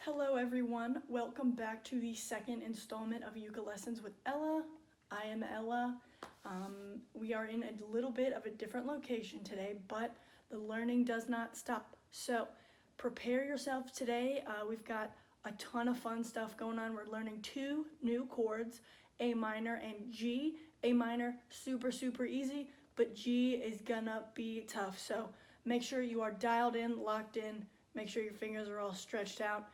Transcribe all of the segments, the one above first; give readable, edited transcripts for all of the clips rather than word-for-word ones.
Hello everyone, welcome back to the second installment of UkuLessons with Ella. I am Ella. We are in a little bit of a different location today, but the learning does not stop. So prepare yourself today. We've got a ton of fun stuff going on. We're learning two new chords, A minor and G. A minor, super easy, but G is gonna be tough. So make sure you are dialed in, locked in, make sure your fingers are all stretched out.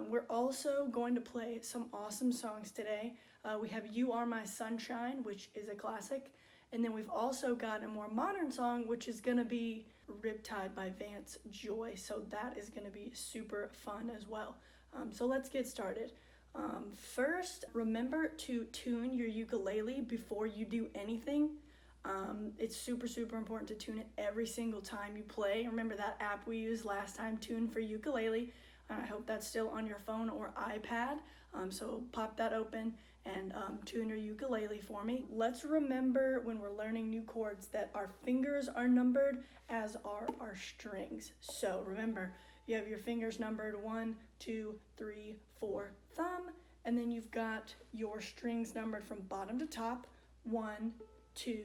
We're also going to play some awesome songs today. We have You Are My Sunshine, which is a classic. And then we've also got a more modern song, which is going to be Riptide by Vance Joy. So that is going to be super fun as well. So let's get started. First, remember to tune your ukulele before you do anything. It's super important to tune it every single time you play. Remember that app we used last time, Tune for Ukulele. I hope that's still on your phone or iPad. So pop that open and tune your ukulele for me. Let's remember when we're learning new chords that our fingers are numbered, as are our strings. So remember, you have your fingers numbered 1, 2, 3, 4, thumb, and then you've got your strings numbered from bottom to top, 1, 2,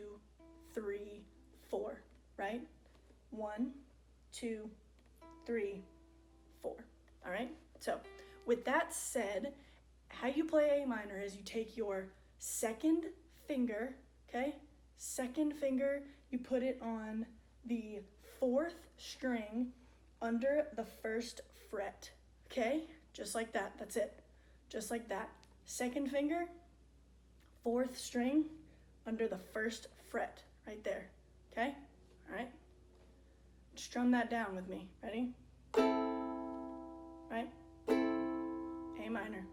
3, 4, right? 1, 2, 3, 4. All right, so with that said, how you play A minor is you take your second finger, okay? Second finger, you put it on the 4th string under the 1st fret, okay? Just like that, that's it. Just like that. Second finger, 4th string under the 1st fret, right there, okay? All right, strum that down with me, ready? Right? A minor.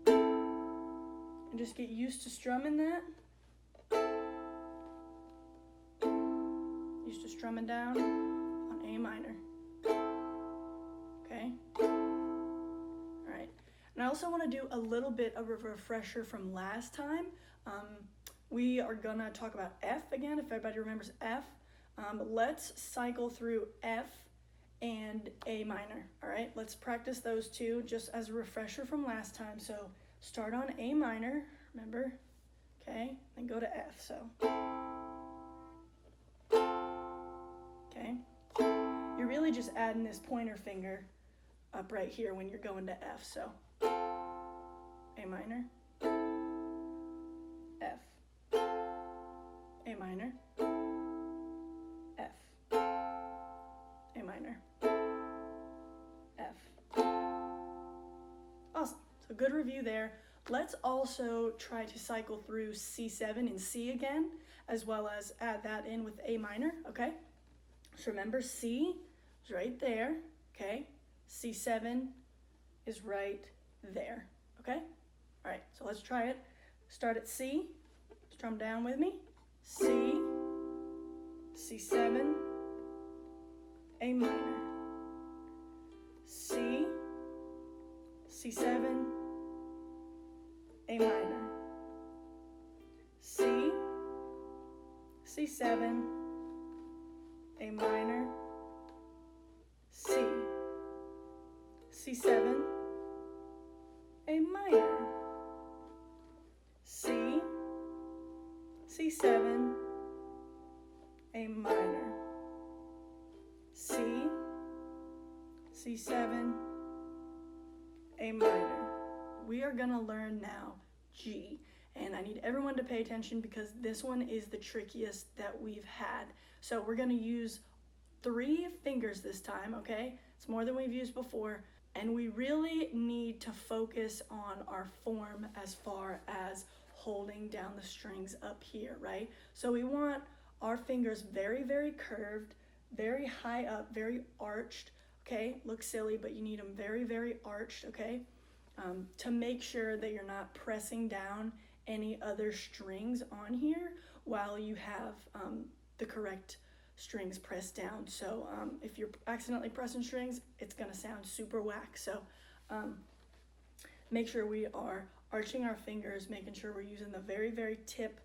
And just get used to strumming that. Used to strumming down on A minor. Okay? Alright. And I also want to do a little bit of a refresher from last time. We are going to talk about F again, if everybody remembers F. Let's cycle through F and A minor. All right, let's practice those two just as a refresher from last time. So start on A minor, remember, okay, then go to F, so. Okay, you're really just adding this pointer finger up right here when you're going to F, so. A minor, F, A minor, F, A minor, F. Awesome, so good review there. Let's also try to cycle through C7 and C again, as well as add that in with A minor, okay? So remember C is right there, okay? C7 is right there, okay? All right, so let's try it. Start at C, strum down with me. C, C7, A minor, C, C7, A minor, C, C7, A minor, C, C7, A minor, C, C7, A minor, C, C7, A minor. We are gonna learn now G, and I need everyone to pay attention because this one is the trickiest that we've had. So we're gonna use 3 fingers this time, okay? It's more than we've used before, and we really need to focus on our form as far as holding down the strings up here, right? So we want our fingers very curved, very high up, very arched, okay? Looks silly, but you need them very arched, okay? To make sure that you're not pressing down any other strings on here while you have the correct strings pressed down. So if you're accidentally pressing strings, it's gonna sound super whack. So make sure we are arching our fingers, making sure we're using the very tip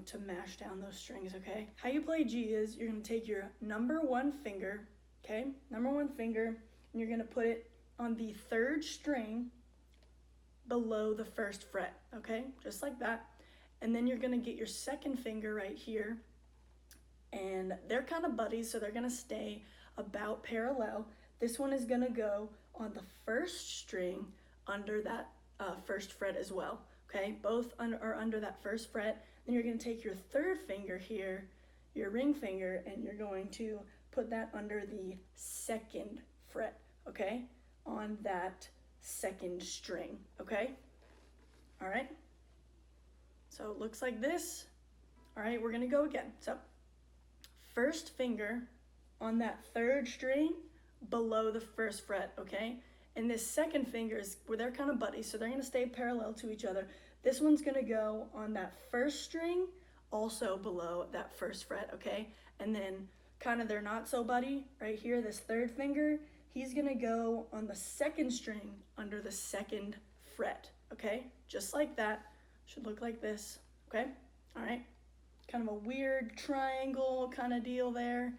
to mash down those strings, okay? How you play G is you're gonna take your number 1 finger, okay? Number 1 finger, and you're gonna put it on the third string below the first fret, okay? Just like that. And then you're gonna get your second finger right here, and they're kind of buddies, so they're gonna stay about parallel. This one is gonna go on the first string under that first fret as well, okay? Both are under that first fret. Then you're gonna take your third finger here, your ring finger, and you're going to put that under the second fret, okay? On that second string, okay? All right, so it looks like this. All right, we're gonna go again. So first finger on that third string below the first fret, okay? And this second finger is where they're kind of buddies, so they're gonna stay parallel to each other. This one's gonna go on that first string, also below that first fret, okay? And then kind of they're not so buddy right here, this third finger, he's gonna go on the second string under the second fret, okay? Just like that, should look like this, okay? All right, kind of a weird triangle kind of deal there,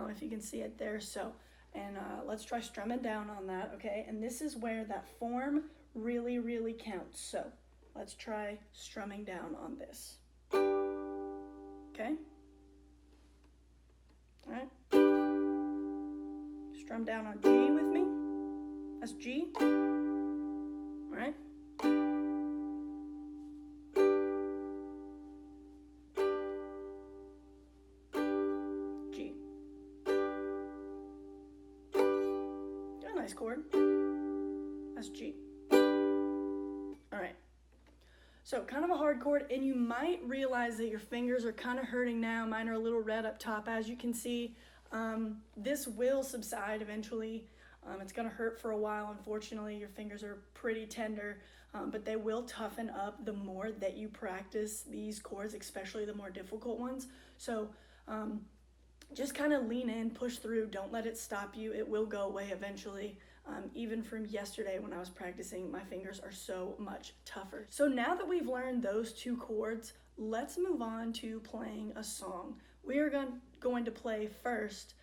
if you can see it there. So, and let's try strumming down on that, okay? And this is where that form really, really counts. So let's try strumming down on this, okay? All right, strum down on G with me. That's G. All right. G. Yeah, nice chord. That's G. All right. So kind of a hard chord, and you might realize that your fingers are kind of hurting now. Mine are a little red up top, as you can see. This will subside eventually. It's gonna hurt for a while, unfortunately. Your fingers are pretty tender, but they will toughen up the more that you practice these chords, especially the more difficult ones. So just kind of lean in, push through, don't let it stop you. It will go away eventually. Even from yesterday when I was practicing, my fingers are so much tougher. So now that we've learned those two chords, let's move on to playing a song. We are going to play first,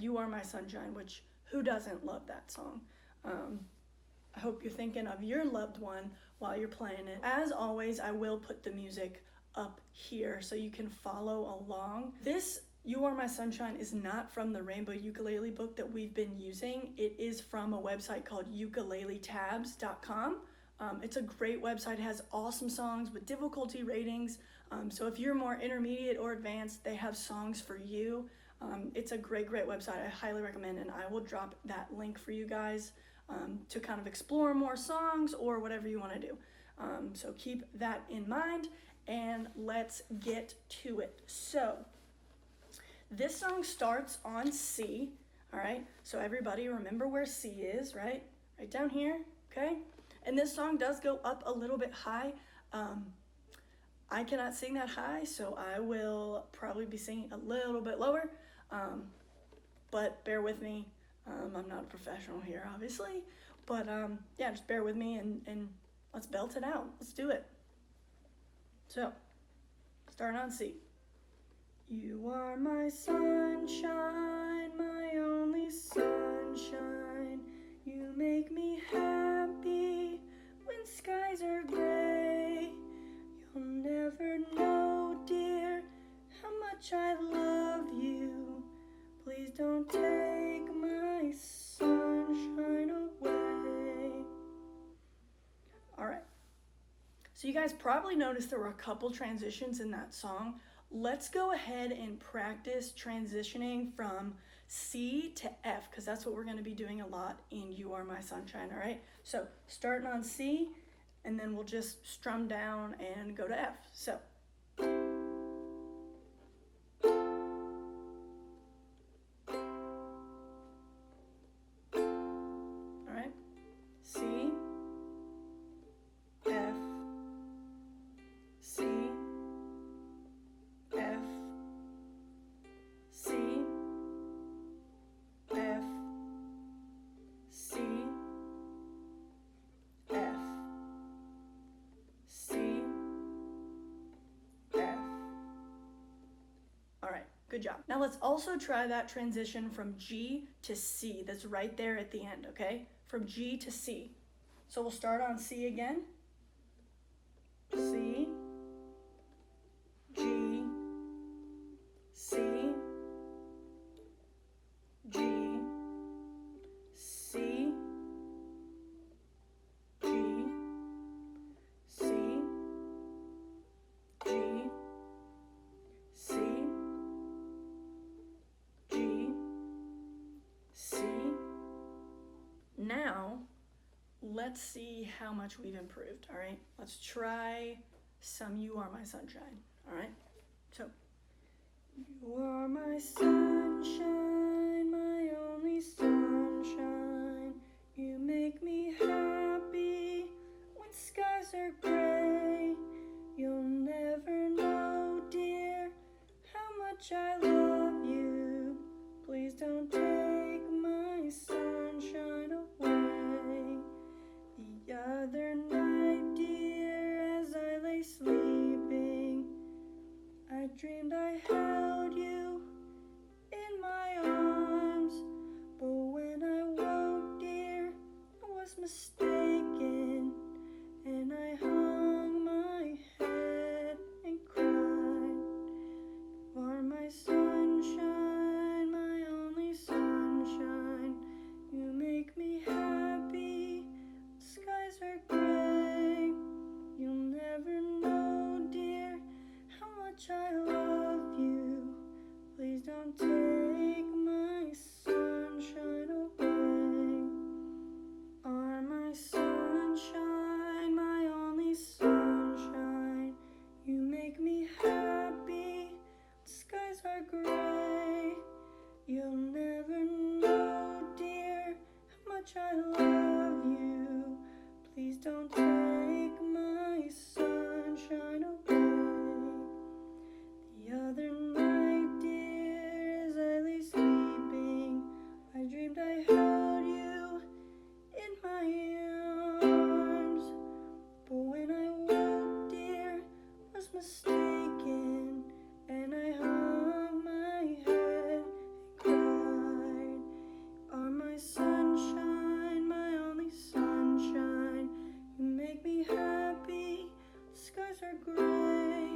You Are My Sunshine, which who doesn't love that song? I hope you're thinking of your loved one while you're playing it. As always, I will put the music up here so you can follow along. This You Are My Sunshine is not from the Rainbow Ukulele book that we've been using. It is from a website called ukuleletabs.com. It's a great website. It has awesome songs with difficulty ratings. So if you're more intermediate or advanced, they have songs for you. It's a great website. I highly recommend, and I will drop that link for you guys to kind of explore more songs or whatever you want to do. So keep that in mind, and let's get to it. So this song starts on C, all right? So everybody remember where C is, right? Right down here, okay? And this song does go up a little bit high. I cannot sing that high, so I will probably be singing a little bit lower, but bear with me. I'm not a professional here, obviously, but yeah, just bear with me and let's belt it out. Let's do it. So, starting on C. You are my sunshine, my only sunshine. You make me happy when skies are gray. You'll never know, dear, how much I love you. Please don't take my sunshine away. All right. So you guys probably noticed there were a couple transitions in that song. Let's go ahead and practice transitioning from C to F, because that's what we're going to be doing a lot in You Are My Sunshine, all right? So starting on C, and then we'll just strum down and go to F. So. All right, C, F, C, F, C, F, C, F, C, F. All right, Good job. Now let's also try that transition from G to C. That's right there at the end, okay? From G to C. So we'll start on C again. C, G, C, G, C, G, C, G, C, G, C. Now, let's see how much we've improved, all right? Let's try some You Are My Sunshine, all right? So, you are my sunshine, my only sunshine. You make me happy when skies are gray. You'll never know, dear, how much I love you. Please don't take my sunshine away. The other night, dear, as I lay sleeping, I dreamed I held you in my arms. But when I woke, dear, I was mistaken, and I hung my head and cried. You are my sunshine, my only sunshine. You make me happy, skies are gray. You'll never know, dear, how much I love you. Please don't take my sunshine away. Are my sunshine, my only sunshine. You make me happy, skies are gray. You'll never know, dear, how much I love you. Please don't take my sunshine away. The other night, dear, as I lay sleeping, I dreamed I held you in my arms. But when I woke, dear, I was mistaken, and I hung my head and cried. Are my sunshine, my only sunshine. You make me happy, skies are gray.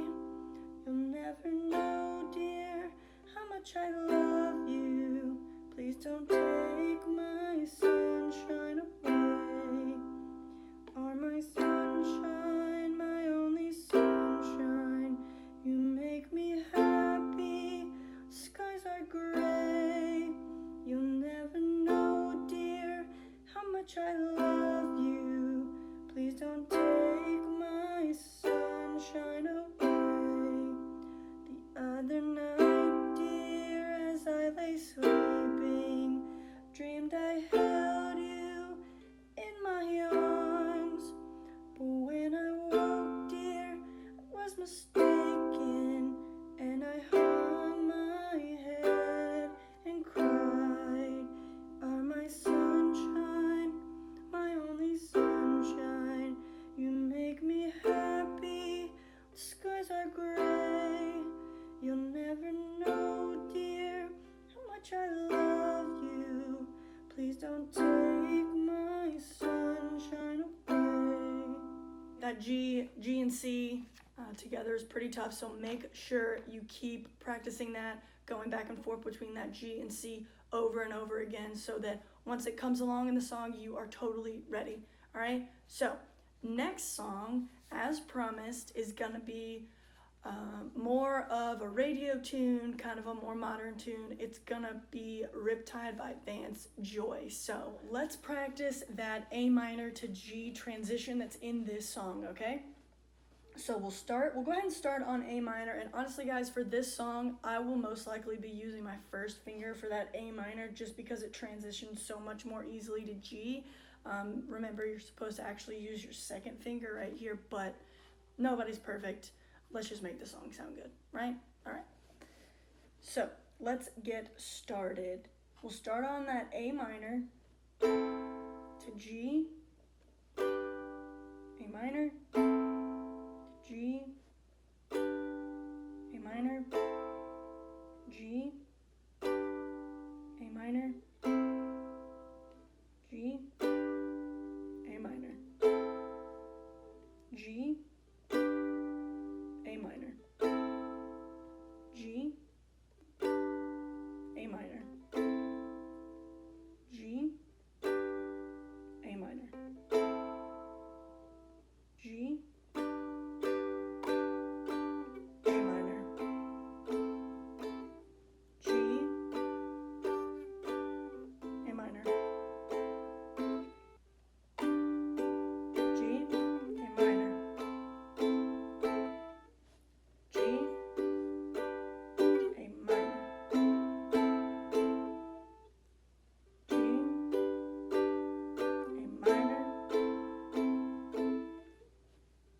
You'll never know, dear, how much I love you. Please don't take my sunshine away. Are my sunshine, my only sunshine. You make me happy, skies are gray. You'll never know, dear, how much I love you. Please don't take my sunshine away. The other night, dear, as I lay sleeping, dreamed I held you in my arms. But when I woke, dear, I was mistaken, and I hung my head and cried. Are my sunshine, my only sunshine. You make me happy, the skies are gray. You'll never know, dear, how much I love you. Please don't take my sunshine away. That G and C together is pretty tough, so make sure you keep practicing that, going back and forth between that G and C over and over again, so that once it comes along in the song, you are totally ready. All right, so next song, as promised, is gonna be more of a radio tune, kind of a more modern tune. It's gonna be Riptide by Vance Joy. So let's practice that A minor to G transition that's in this song, okay? So we'll go ahead and start on A minor, and honestly guys, for this song, I will most likely be using my first finger for that A minor just because it transitions so much more easily to G. Remember, you're supposed to actually use your second finger right here, but nobody's perfect. Let's just make the song sound good, right? All right. So let's get started. We'll start on that A minor to G, A minor, to G, A minor, G, A minor, G, A minor, G, A minor, G, A minor, G, A minor, G, A minor, G, A minor, G, A minor, G, A minor, G, A minor,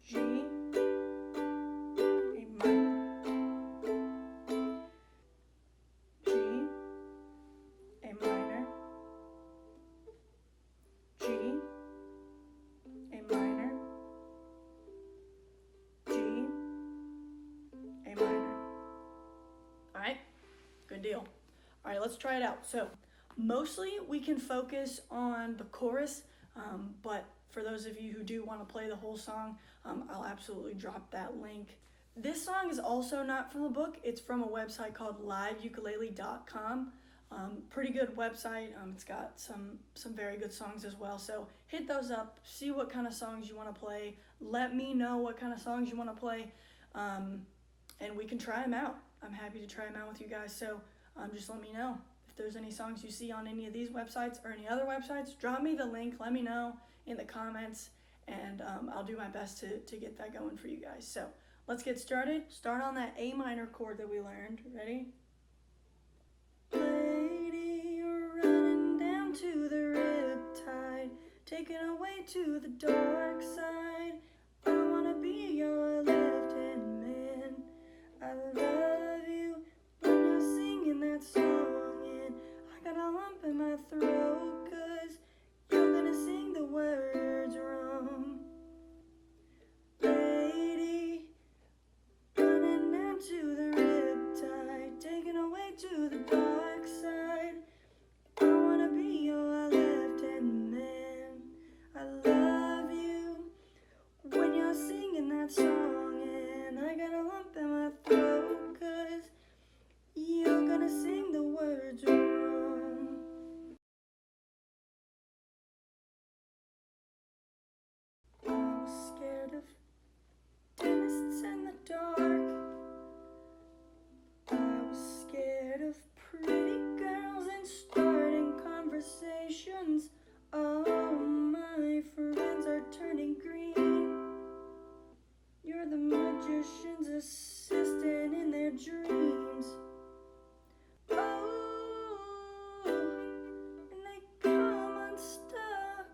G, A minor, G, A minor, G, A minor, G, A minor. All right, good deal. All right, let's try it out. So mostly we can focus on the chorus, but for those of you who do want to play the whole song, I'll absolutely drop that link. This song is also not from the book. It's from a website called liveukulele.com. Pretty good website. It's got some very good songs as well. So hit those up, see what kind of songs you want to play. Let me know what kind of songs you want to play, and we can try them out. I'm happy to try them out with you guys. So just let me know. If there's any songs you see on any of these websites or any other websites, drop me the link. Let me know in the comments, and I'll do my best to get that going for you guys. So let's get started. Start on that A minor chord that we learned. Ready? Lady, you're running down to the riptide, taken away to the dark side. I wanna be your left-hand man. I love you when you're singing that song, and I got a lump in my throat 'cause you're gonna sing the words wrong. Lady, running down to the riptide, taken away to the dark side. I wanna be your left-hand man. I love you when you're singing that song, and I got a lump in my throat 'cause you're gonna sing the words wrong. I was scared of dentists in the dark. I was scared of pretty girls and starting conversations. All my friends are turning green. You're the magician's assistant in their dreams. Oh, and they come unstuck.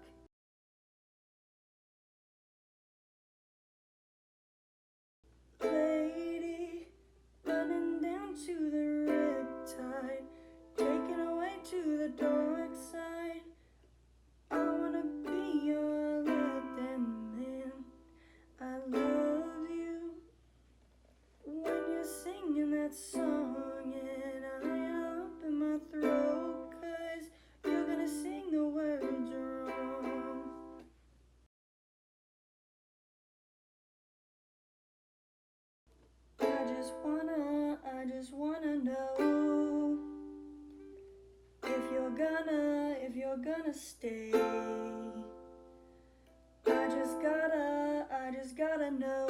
Lady, running down to the riptide, taken away to the dark side. I wanna be your left-hand man. I love you when you're singing that song, and I up in my throat 'cause you're gonna sing the words wrong. I just wanna know if you're gonna stay. I just gotta know.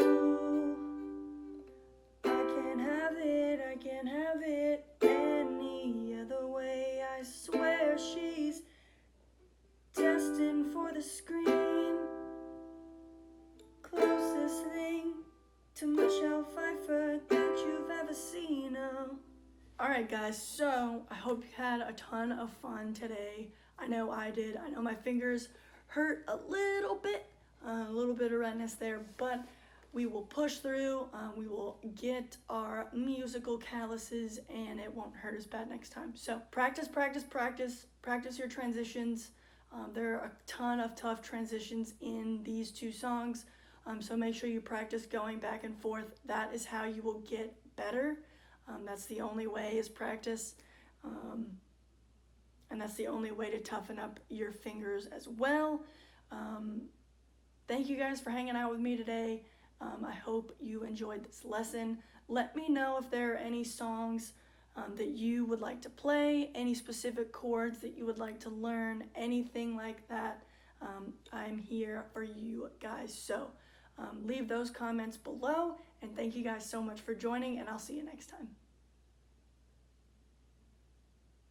I can't have it any other way. I swear she's destined for the screen. Closest thing to Michelle Pfeiffer that you've ever seen. Oh. Alright guys, so I hope you had a ton of fun today. I know I did. I know my fingers hurt a little bit of redness there, but we will push through. We will get our musical calluses, and it won't hurt as bad next time. So practice your transitions. There are a ton of tough transitions in these two songs, so make sure you practice going back and forth. That is how you will get better. That's the only way is practice. And that's the only way to toughen up your fingers as well. Thank you guys for hanging out with me today. I hope you enjoyed this lesson. Let me know if there are any songs that you would like to play, any specific chords that you would like to learn, anything like that. I'm here for you guys. So leave those comments below, and thank you guys so much for joining, and I'll see you next time.